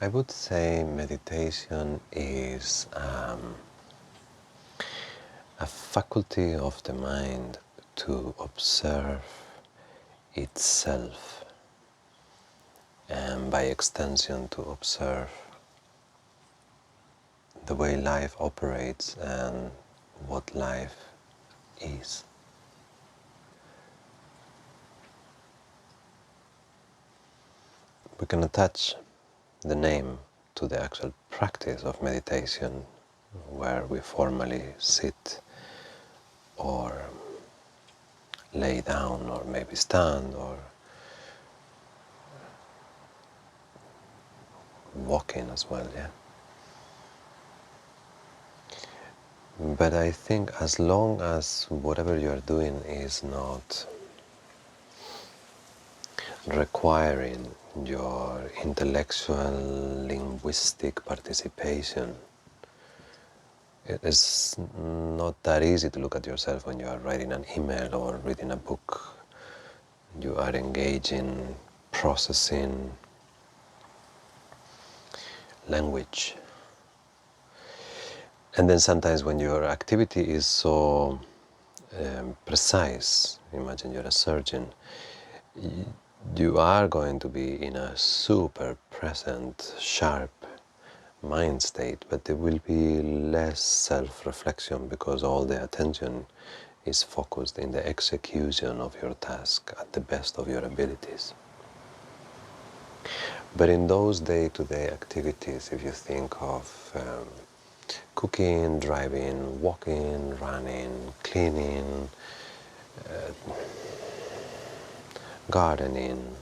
I would say meditation is a faculty of the mind to observe itself, and by extension to observe the way life operates and what life is. We can attach the name to the actual practice of meditation, where we formally sit or lay down or maybe stand or walking as well, yeah. But I think as long as whatever you are doing is not requiring your intellectual, linguistic participation, it is not that easy to look at yourself when you are writing an email or reading a book. You are engaging, processing language. And then sometimes when your activity is so precise, imagine you're a surgeon, you are going to be in a super present, sharp mind state, but there will be less self-reflection because all the attention is focused in the execution of your task at the best of your abilities. But in those day-to-day activities, if you think of cooking, driving, walking, running, cleaning, gardening,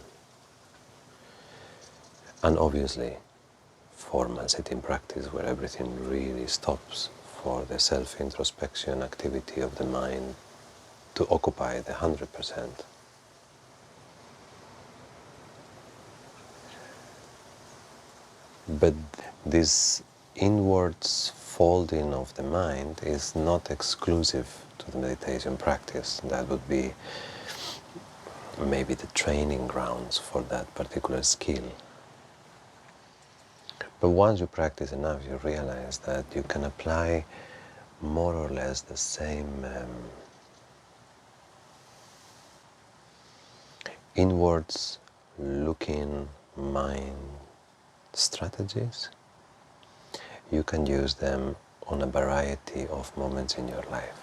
and obviously formal sitting practice where everything really stops for the self-introspection activity of the mind to occupy the 100%. But this inwards folding of the mind is not exclusive to the meditation practice. That would be maybe the training grounds for that particular skill. But once you practice enough, you realize that you can apply more or less the same inwards looking mind strategies. You can use them on a variety of moments in your life.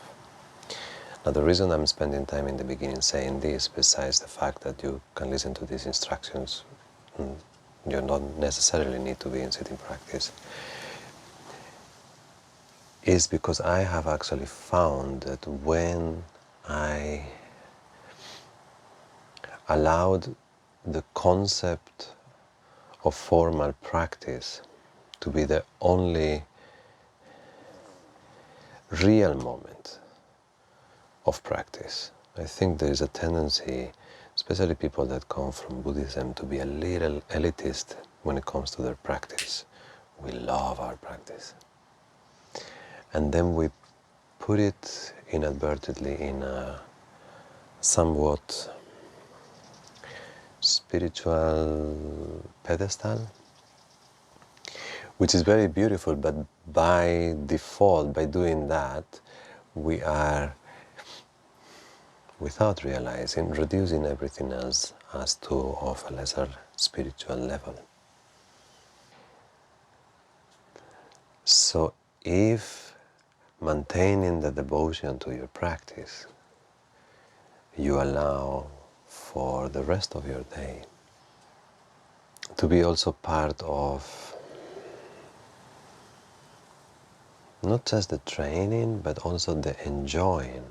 Now, the reason I'm spending time in the beginning saying this, besides the fact that you can listen to these instructions, you don't necessarily need to be in sitting practice, is because I have actually found that when I allowed the concept of formal practice to be the only real moment of practice, I think there is a tendency, especially people that come from Buddhism, to be a little elitist when it comes to their practice. We love our practice. And then we put it inadvertently in a somewhat spiritual pedestal, which is very beautiful, but by default, by doing that, we are, without realizing, reducing everything else as to of a lesser spiritual level. So if maintaining the devotion to your practice, you allow for the rest of your day to be also part of not just the training, but also the enjoying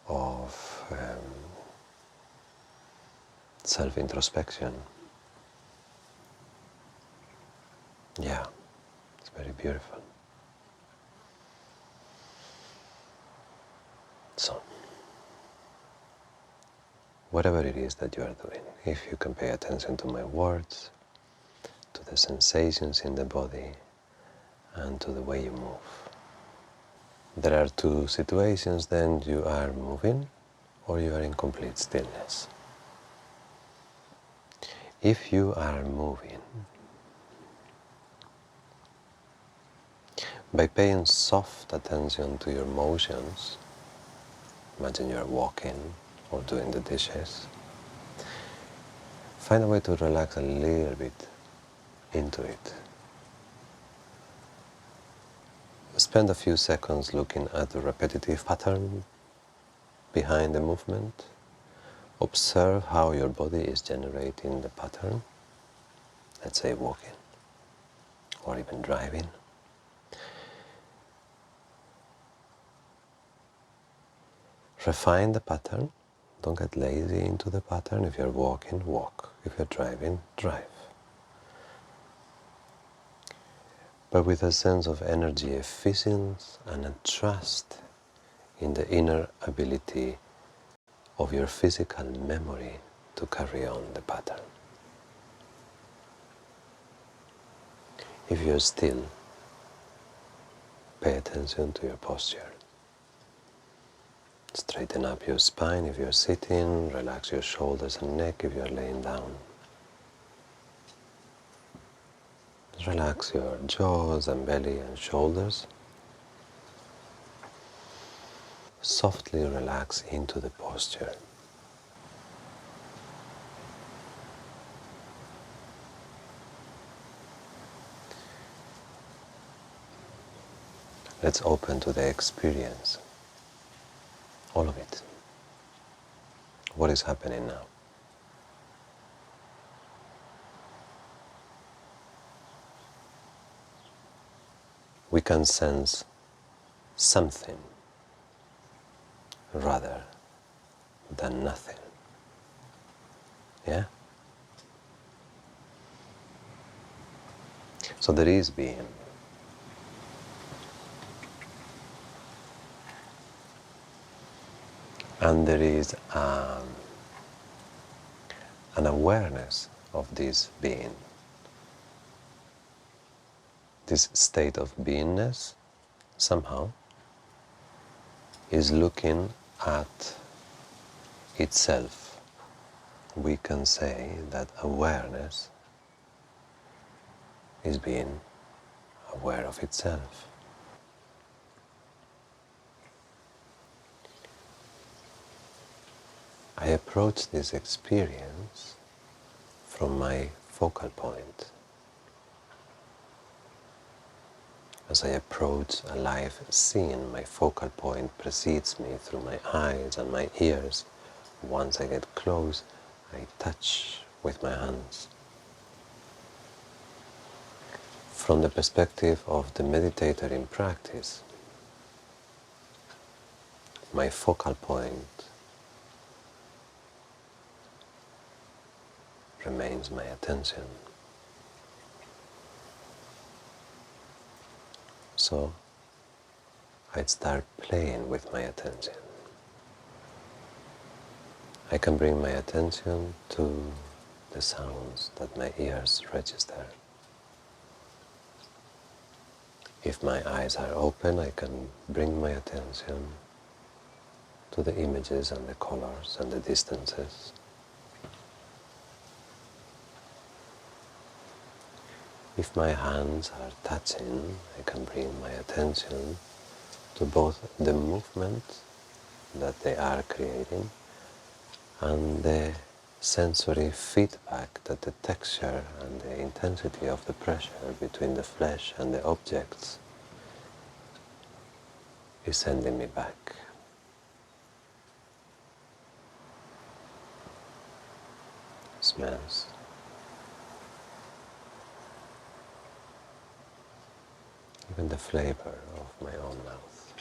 of self-introspection. Yeah, it's very beautiful. So, whatever it is that you are doing, if you can pay attention to my words, to the sensations in the body, and to the way you move. There are two situations: then you are moving or you are in complete stillness. If you are moving, By paying soft attention to your motions, imagine you're walking or doing the dishes, find a way to relax a little bit into it. Spend a few seconds looking at the repetitive pattern behind the movement. Observe how your body is generating the pattern, let's say walking or even driving. Refine the pattern. Don't get lazy into the pattern. If you're walking, walk. If you're driving, drive. But with a sense of energy efficiency and a trust in the inner ability of your physical memory to carry on the pattern. If you're still, pay attention to your posture. Straighten up your spine if you're sitting, relax your shoulders and neck if you're laying down. Relax your jaws and belly and shoulders. Softly relax into the posture. Let's open to the experience, all of it. What is happening now? We can sense something rather than nothing. Yeah? So there is being. And there is an awareness of this being. This state of beingness somehow is looking at itself. We can say that awareness is being aware of itself. I approach this experience from my focal point. As I approach a live scene, my focal point precedes me through my eyes and my ears. Once I get close, I touch with my hands. From the perspective of the meditator in practice, my focal point remains my attention. So I'd start playing with my attention. I can bring my attention to the sounds that my ears register. If my eyes are open, I can bring my attention to the images and the colors and the distances. If my hands are touching, I can bring my attention to both the movement that they are creating and the sensory feedback that the texture and the intensity of the pressure between the flesh and the objects is sending me back. Smells. Even the flavor of my own mouth.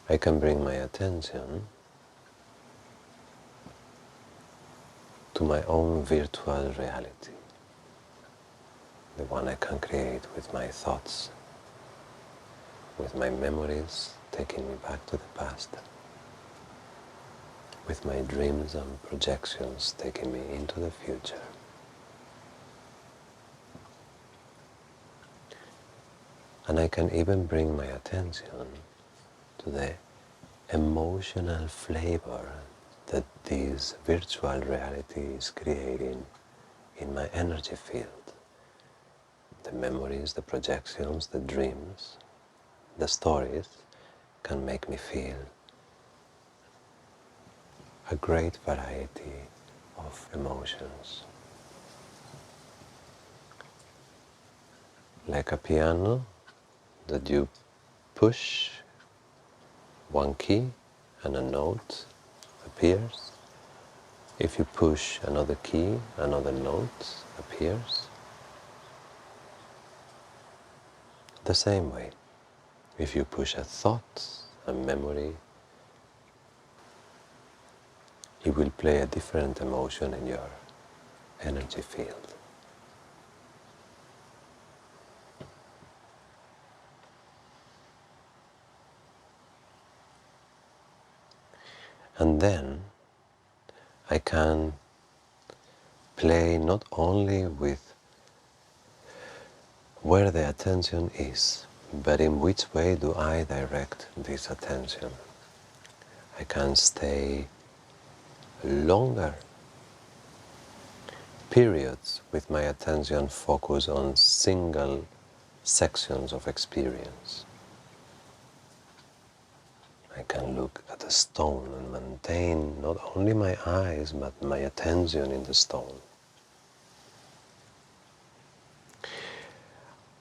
I can bring my attention to my own virtual reality, the one I can create with my thoughts, with my memories taking me back to the past, with my dreams and projections taking me into the future. And I can even bring my attention to the emotional flavor that this virtual reality is creating in my energy field. The memories, the projections, the dreams, the stories can make me feel a great variety of emotions. Like a piano that you push one key and a note appears. If you push another key, another note appears. The same way, if you push a thought, a memory, it will play a different emotion in your energy field. And then I can play not only with where the attention is, but in which way do I direct this attention. I can stay longer periods with my attention focused on single sections of experience. I can look at a stone and maintain not only my eyes but my attention in the stone.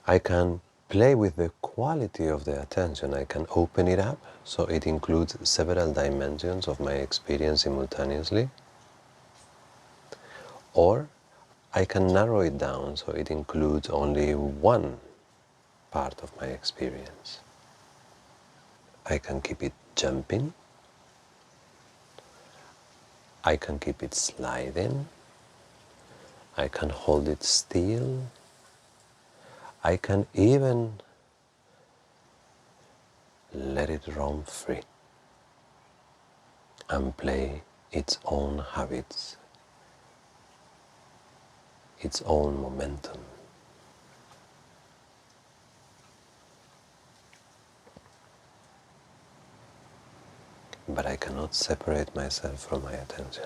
I can play with the quality of the attention. I can open it up so it includes several dimensions of my experience simultaneously. Or I can narrow it down so it includes only one part of my experience. I can keep it jumping. I can keep it sliding. I can hold it still. I can even let it roam free and play its own habits, its own momentum. But I cannot separate myself from my attention.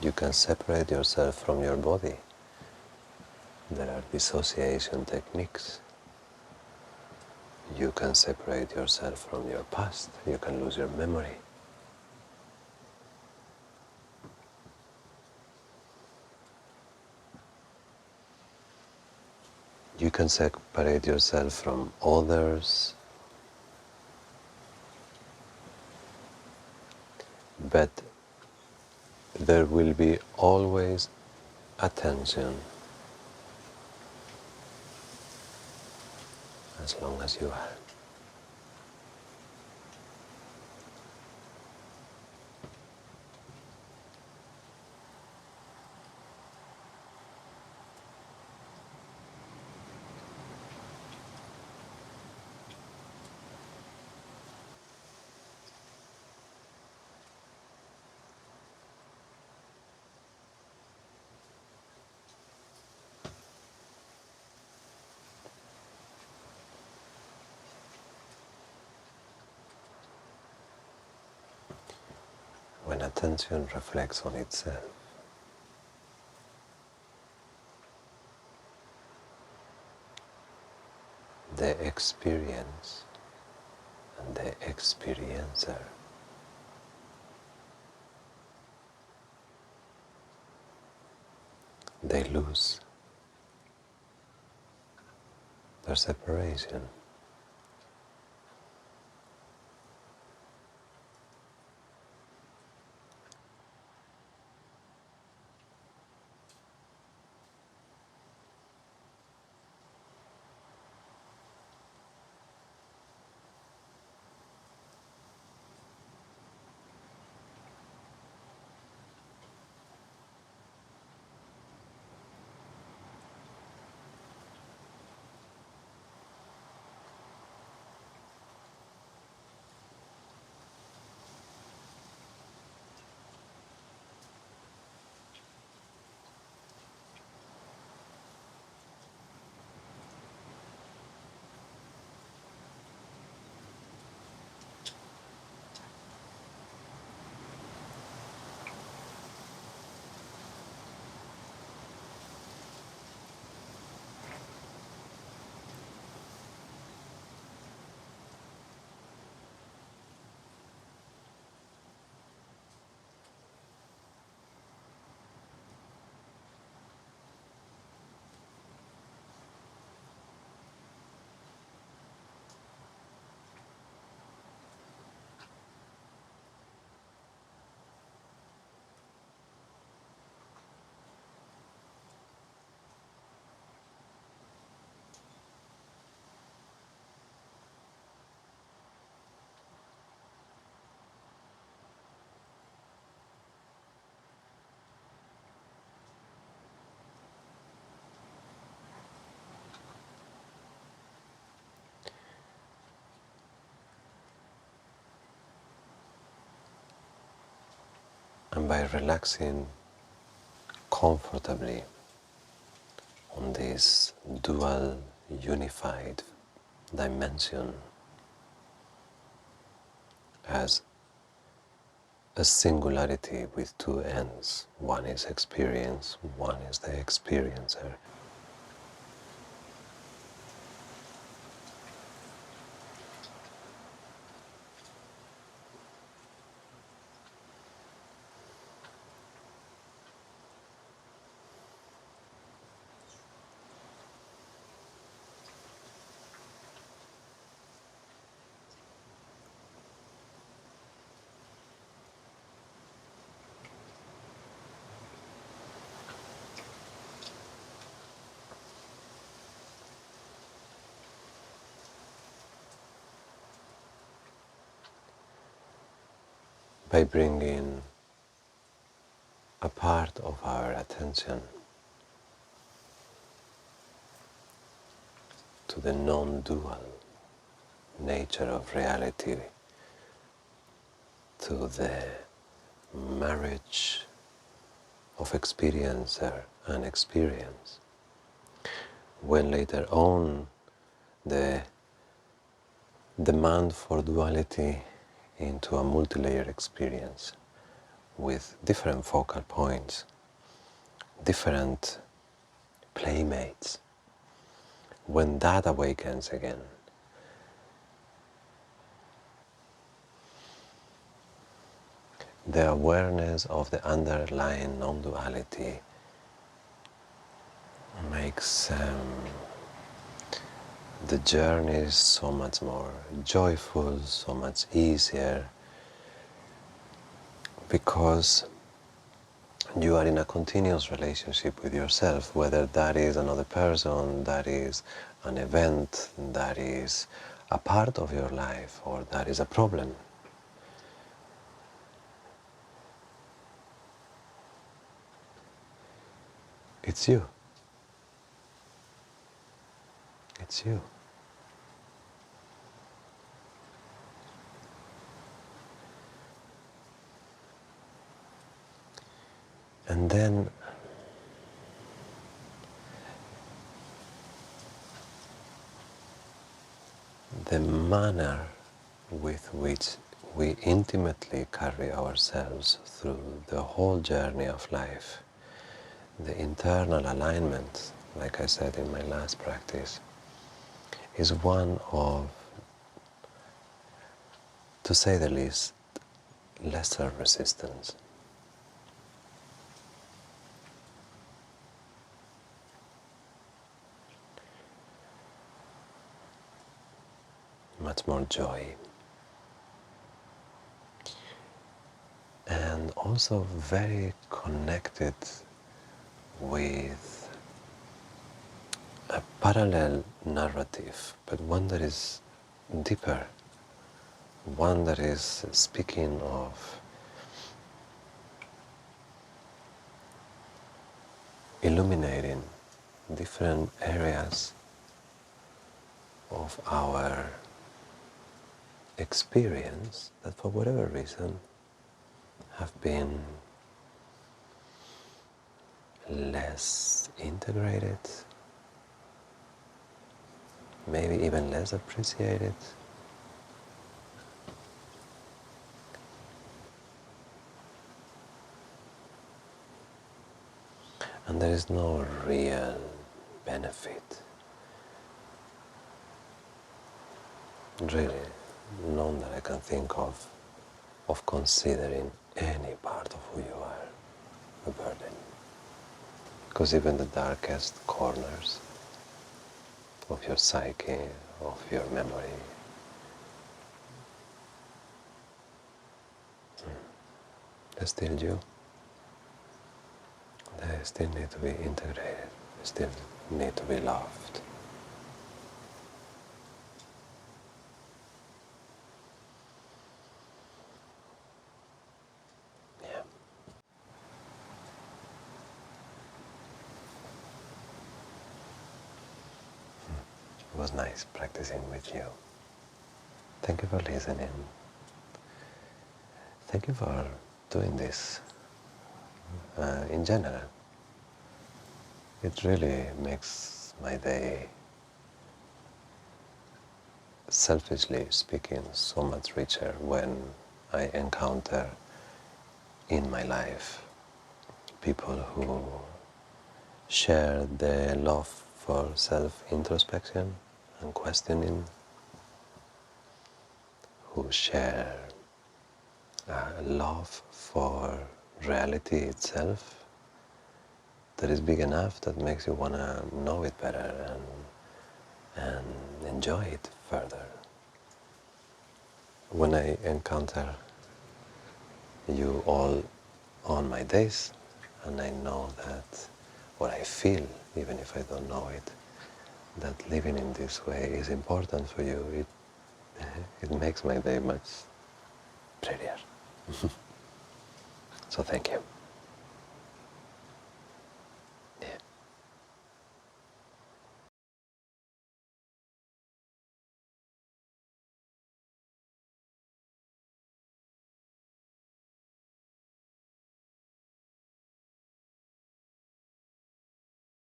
You can separate yourself from your body. There are dissociation techniques. You can separate yourself from your past. You can lose your memory. You can separate yourself from others, but there will be always attention as long as you are. When attention reflects on itself, the experience and the experiencer they lose their separation. And by relaxing comfortably on this dual unified dimension as a singularity with two ends. One is experience, one is the experiencer. By bringing a part of our attention to the non-dual nature of reality, to the marriage of experiencer and experience, when later on the demand for duality into a multi-layered experience with different focal points, different playmates, when that awakens again, the awareness of the underlying non-duality makes the journey so much more joyful, so much easier, because you are in a continuous relationship with yourself, whether that is another person, that is an event, that is a part of your life, or that is a problem. It's you. It's you. And then the manner with which we intimately carry ourselves through the whole journey of life, the internal alignment, like I said in my last practice, is one of, to say the least, lesser resistance. Much more joy. And also very connected with a parallel narrative, but one that is deeper, one that is speaking of illuminating different areas of our experience that for whatever reason have been less integrated, maybe even less appreciated. And there is no real benefit, really, none that I can think of considering any part of who you are a burden. Because even the darkest corners of your psyche, of your memory, they're still you. They still need to be integrated, they still need to be loved. Yeah. It was nice practicing with you. Thank you for listening. Thank you for doing this in general. It really makes my day, selfishly speaking, so much richer when I encounter in my life people who share the love for self-introspection and questioning, who share a love for reality itself that is big enough that makes you want to know it better and enjoy it further. When I encounter you all on my days, and I know that, or I feel, even if I don't know it, that living in this way is important for you, it makes my day much prettier. So thank you.